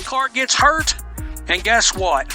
Clark gets hurt, and guess what?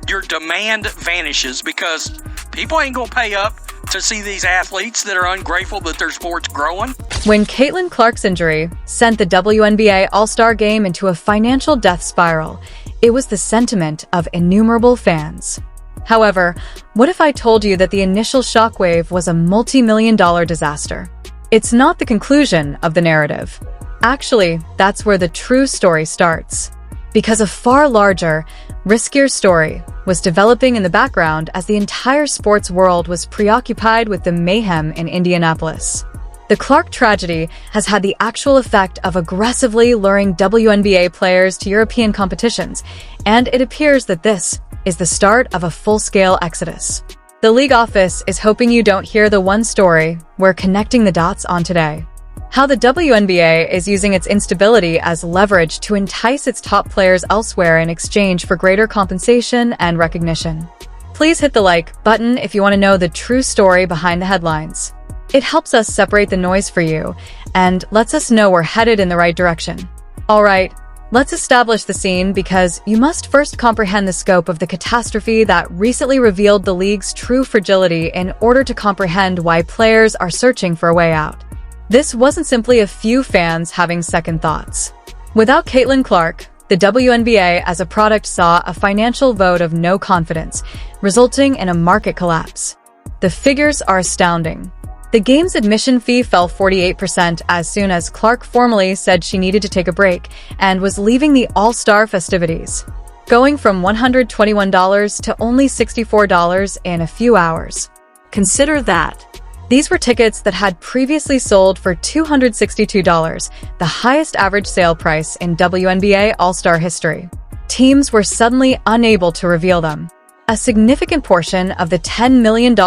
Your demand vanishes because people ain't going to pay up to see these athletes that are ungrateful that their sport's growing. When Caitlin Clark's injury sent the WNBA All-Star Game into a financial death spiral, it was the sentiment of innumerable fans. However, what if I told you that the initial shockwave was a multi-million-dollar disaster? It's not the conclusion of the narrative. Actually, that's where the true story starts. Because a far larger, riskier story was developing in the background as the entire sports world was preoccupied with the mayhem in Indianapolis. The Clark tragedy has had the actual effect of aggressively luring WNBA players to European competitions, and it appears that this is the start of a full-scale exodus. The league office is hoping you don't hear the one story we're connecting the dots on today. How the WNBA is using its instability as leverage to entice its top players elsewhere in exchange for greater compensation and recognition. Please hit the like button if you want to know the true story behind the headlines. It helps us separate the noise for you and lets us know we're headed in the right direction. Alright, let's establish the scene because you must first comprehend the scope of the catastrophe that recently revealed the league's true fragility in order to comprehend why players are searching for a way out. This wasn't simply a few fans having second thoughts. Without Caitlin Clark, the WNBA as a product saw a financial vote of no confidence, resulting in a market collapse. The figures are astounding. The game's admission fee fell 48% as soon as Clark formally said she needed to take a break and was leaving the All-Star festivities, going from $121 to only $64 in a few hours. Consider that. These were tickets that had previously sold for $262, the highest average sale price in WNBA All-Star history. Teams were suddenly unable to reveal them. A significant portion of the $10 million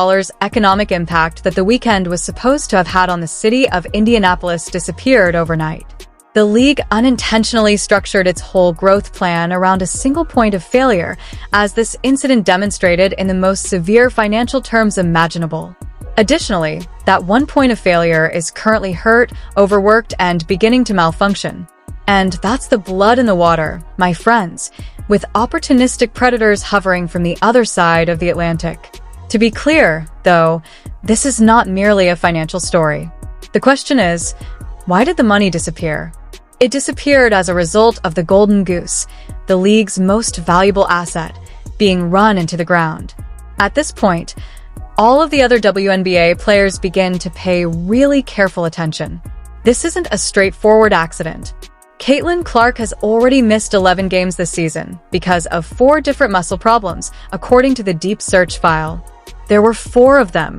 economic impact that the weekend was supposed to have had on the city of Indianapolis disappeared overnight. The league unintentionally structured its whole growth plan around a single point of failure, as this incident demonstrated in the most severe financial terms imaginable. Additionally, that one point of failure is currently hurt, overworked, and beginning to malfunction. And that's the blood in the water, my friends, with opportunistic predators hovering from the other side of the Atlantic. To be clear, though, this is not merely a financial story. The question is, why did the money disappear? It disappeared as a result of the golden goose, the league's most valuable asset, being run into the ground. At this point, all of the other WNBA players begin to pay really careful attention. This isn't a straightforward accident. Caitlin Clark has already missed 11 games this season because of 4 different muscle problems, according to the Deep Search file. There were 4 of them.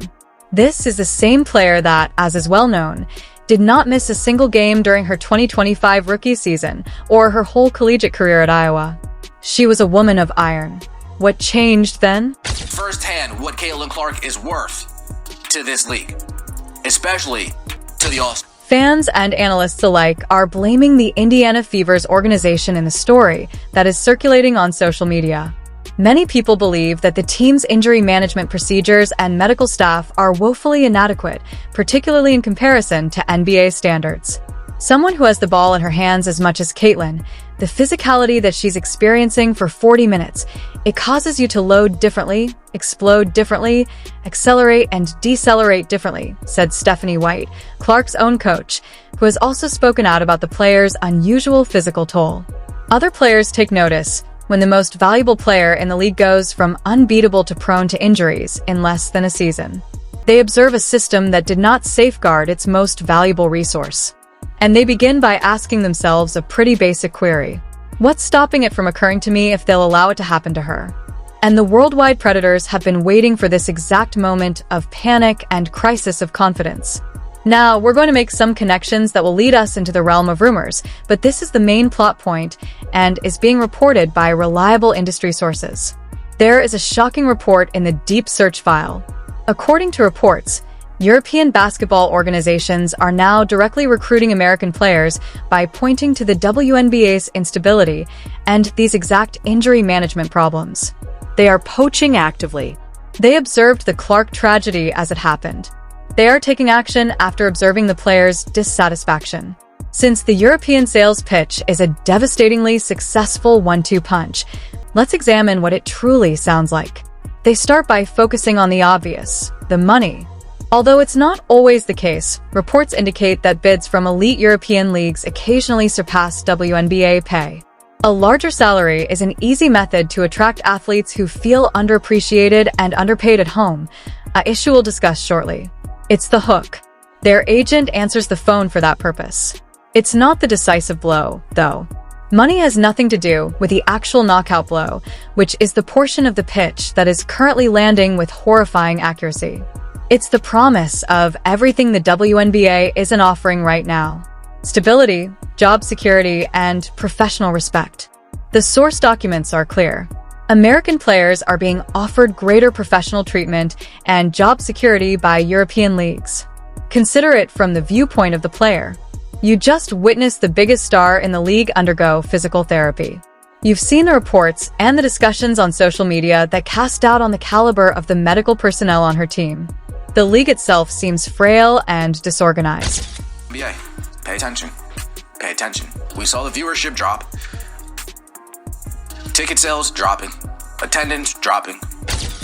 This is the same player that, as is well known, did not miss a single game during her 2025 rookie season or her whole collegiate career at Iowa. She was a woman of iron. What changed then? Firsthand what Caitlin Clark is worth to this league, especially to the All-Star. Fans and analysts alike are blaming the Indiana Fever's organization in the story that is circulating on social media. Many people believe that the team's injury management procedures and medical staff are woefully inadequate, particularly in comparison to NBA standards. Someone who has the ball in her hands as much as Caitlin, the physicality that she's experiencing for 40 minutes, it causes you to load differently, explode differently, accelerate and decelerate differently, said Stephanie White, Clark's own coach, who has also spoken out about the player's unusual physical toll. Other players take notice when the most valuable player in the league goes from unbeatable to prone to injuries in less than a season. They observe a system that did not safeguard its most valuable resource. And they begin by asking themselves a pretty basic query. What's stopping it from occurring to me if they'll allow it to happen to her? And the worldwide predators have been waiting for this exact moment of panic and crisis of confidence. Now, we're going to make some connections that will lead us into the realm of rumors, but this is the main plot point and is being reported by reliable industry sources. There is a shocking report in the Deep Search file. According to reports, European basketball organizations are now directly recruiting American players by pointing to the WNBA's instability and these exact injury management problems. They are poaching actively. They observed the Clark tragedy as it happened. They are taking action after observing the players' dissatisfaction. Since the European sales pitch is a devastatingly successful 1-2 punch, let's examine what it truly sounds like. They start by focusing on the obvious, the money. Although it's not always the case, reports indicate that bids from elite European leagues occasionally surpass WNBA pay. A larger salary is an easy method to attract athletes who feel underappreciated and underpaid at home, an issue we'll discuss shortly. It's the hook. Their agent answers the phone for that purpose. It's not the decisive blow, though. Money has nothing to do with the actual knockout blow, which is the portion of the pitch that is currently landing with horrifying accuracy. It's the promise of everything the WNBA isn't offering right now. Stability, job security, and professional respect. The source documents are clear. American players are being offered greater professional treatment and job security by European leagues. Consider it from the viewpoint of the player. You just witnessed the biggest star in the league undergo physical therapy. You've seen the reports and the discussions on social media that cast doubt on the caliber of the medical personnel on her team. The league itself seems frail and disorganized. NBA, pay attention. Pay attention. We saw the viewership drop. Ticket sales dropping. Attendance dropping.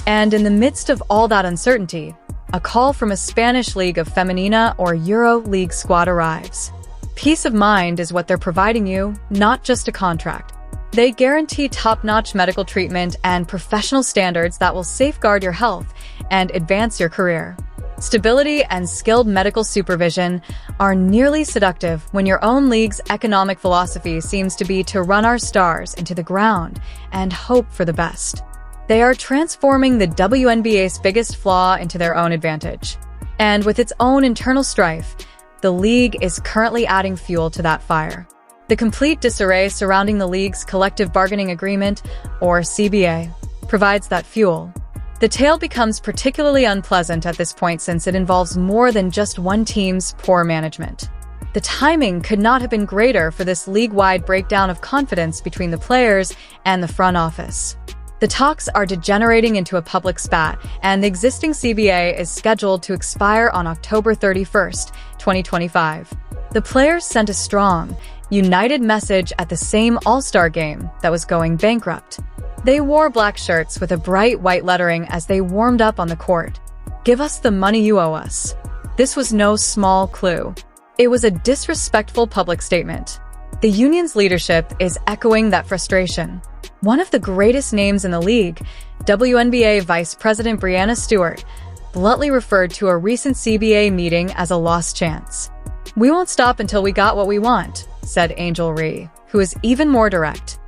And in the midst of all that uncertainty, a call from a Spanish League of Femenina or Euro League squad arrives. Peace of mind is what they're providing you, not just a contract. They guarantee top-notch medical treatment and professional standards that will safeguard your health and advance your career. Stability and skilled medical supervision are nearly seductive when your own league's economic philosophy seems to be to run our stars into the ground and hope for the best. They are transforming the WNBA's biggest flaw into their own advantage. And with its own internal strife, the league is currently adding fuel to that fire. The complete disarray surrounding the league's collective bargaining agreement, or CBA, provides that fuel. The tale becomes particularly unpleasant at this point since it involves more than just one team's poor management. The timing could not have been greater for this league-wide breakdown of confidence between the players and the front office. The talks are degenerating into a public spat, and the existing CBA is scheduled to expire on October 31st, 2025. The players sent a strong, united message at the same All-Star game that was going bankrupt. They wore black shirts with a bright white lettering as they warmed up on the court. "Give us the money you owe us." This was no small clue. It was a disrespectful public statement. The union's leadership is echoing that frustration. One of the greatest names in the league, WNBA Vice President Breanna Stewart, bluntly referred to a recent CBA meeting as a lost chance. "We won't stop until we got what we want," said Angel Ree, who is even more direct.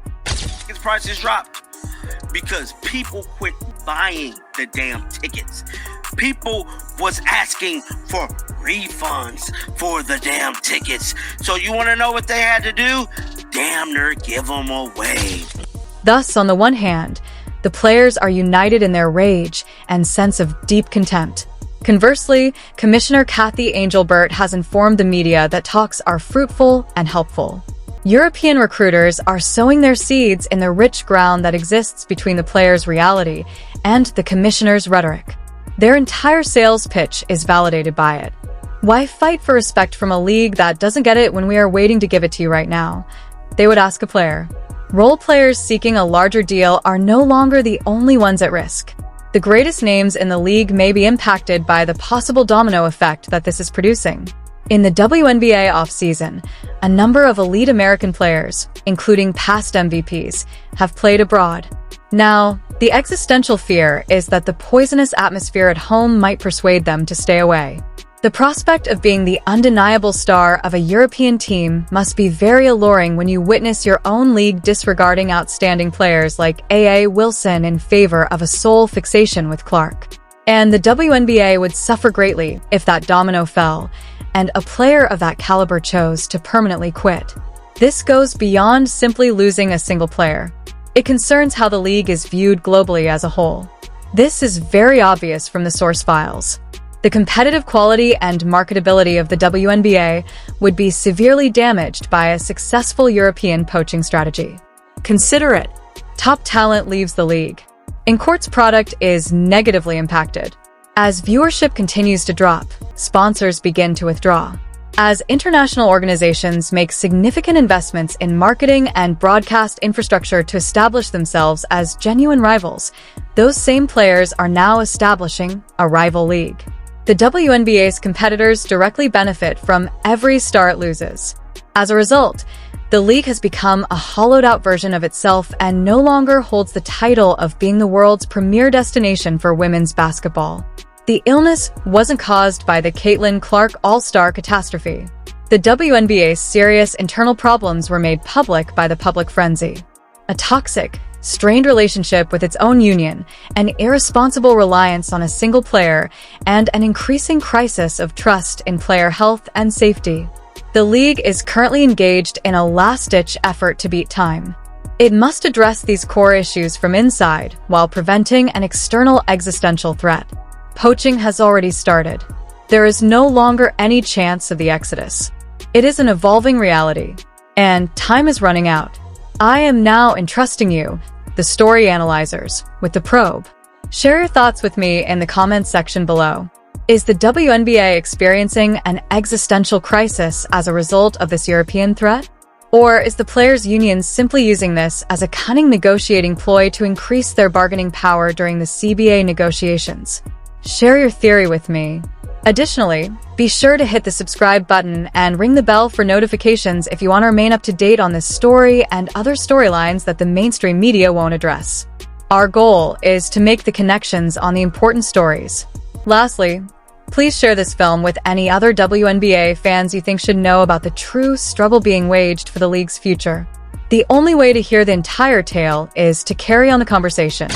His prices dropped because people quit buying the damn tickets. People was asking for refunds for the damn tickets. So you want to know what they had to do? Damn near give them away. Thus, on the one hand, the players are united in their rage and sense of deep contempt. Conversely, Commissioner Kathy Angelbert has informed the media that talks are fruitful and helpful. European recruiters are sowing their seeds in the rich ground that exists between the players' reality and the commissioner's rhetoric. Their entire sales pitch is validated by it. Why fight for respect from a league that doesn't get it when we are waiting to give it to you right now? They would ask a player. Role players seeking a larger deal are no longer the only ones at risk. The greatest names in the league may be impacted by the possible domino effect that this is producing. In the WNBA offseason, a number of elite American players, including past MVPs, have played abroad. Now, the existential fear is that the poisonous atmosphere at home might persuade them to stay away. The prospect of being the undeniable star of a European team must be very alluring when you witness your own league disregarding outstanding players like A.A. Wilson in favor of a sole fixation with Clark. And the WNBA would suffer greatly if that domino fell, and a player of that caliber chose to permanently quit. This goes beyond simply losing a single player. It concerns how the league is viewed globally as a whole. This is very obvious from the source files. The competitive quality and marketability of the WNBA would be severely damaged by a successful European poaching strategy. Consider it. Top talent leaves the league. In-court's product is negatively impacted. As viewership continues to drop, sponsors begin to withdraw. As international organizations make significant investments in marketing and broadcast infrastructure to establish themselves as genuine rivals, those same players are now establishing a rival league. The WNBA's competitors directly benefit from every star it loses. As a result, the league has become a hollowed-out version of itself and no longer holds the title of being the world's premier destination for women's basketball. The illness wasn't caused by the Caitlin Clark All-Star catastrophe. The WNBA's serious internal problems were made public by the public frenzy. A toxic, strained relationship with its own union, an irresponsible reliance on a single player, and an increasing crisis of trust in player health and safety. The league is currently engaged in a last-ditch effort to beat time. It must address these core issues from inside while preventing an external existential threat. Poaching has already started. There is no longer any chance of the exodus. It is an evolving reality, and time is running out. I am now entrusting you, the story analyzers, with the probe. Share your thoughts with me in the comments section below. Is the WNBA experiencing an existential crisis as a result of this European threat? Or is the players' union simply using this as a cunning negotiating ploy to increase their bargaining power during the CBA negotiations? Share your theory with me. Additionally, be sure to hit the subscribe button and ring the bell for notifications if you want to remain up to date on this story and other storylines that the mainstream media won't address. Our goal is to make the connections on the important stories. Lastly, please share this film with any other WNBA fans you think should know about the true struggle being waged for the league's future. The only way to hear the entire tale is to carry on the conversation.